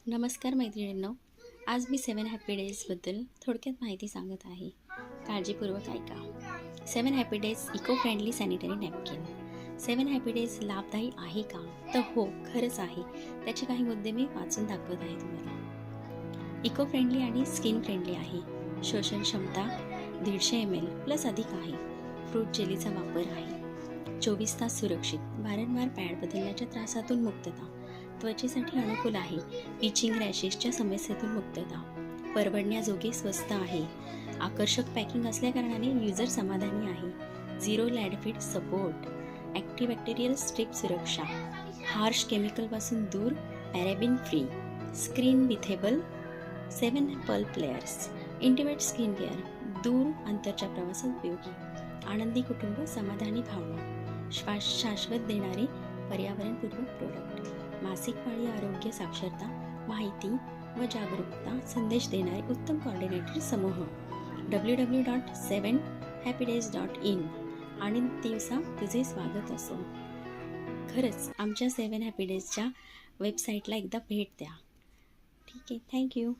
नमस्कार मैत्रिणींनो, आज मी 7 हॅपी डेजबद्दल थोडक्यात माहिती सांगत आहे. काळजीपूर्वक ऐका. 7 happy days eco friendly sanitary napkin. 7 happy days लाभदायी आहे का? तर हो, खरंच आहे. त्याचे काही मुद्दे मी वाचून दाखवत आहे तुम्हाला. इको फ्रेंडली आणि स्किन फ्रेंडली आहे. शोषण क्षमता 150 ml प्लस अधिक आहे. फ्रूट जेलीचा वापर आहे. 24 तास सुरक्षित. वारंवार पॅड बदलण्याच्या त्रासातून मुक्तता. त्वचेसाठी अनुकूल आहे. इचिंग रॅशेसच्या समस्येतून मुक्तता. परवडण्याजोगे स्वस्त आहे. आकर्षक पॅकिंग असल्याकारणाने युजर समाधानी आहे. 0 लॅडफिट सपोर्ट. अँटीबॅक्टेरियल स्ट्रिप सुरक्षा. हार्श केमिकलपासून दूर. Paraben free. स्क्रीन विथेबल. 7 pulp layers. Intimate skin care. दूर अंतरच्या प्रवासात उपयोगी. आनंदी कुटुंब, समाधानी भावना. श्वास शाश्वत देणारे पर्यावरणपूर्वक प्रोडक्ट. मासिक पाळी आरोग्य साक्षरता, माहिती व जागरूकता संदेश देणारे उत्तम कोऑर्डिनेटर समूह. www.7happydays.in. आनंद दिवसा तुझे स्वागत असो. खरंच आमच्या 7 हॅपी डेजच्या वेबसाईटला एकदा भेट द्या. ठीक आहे, थँक्यू.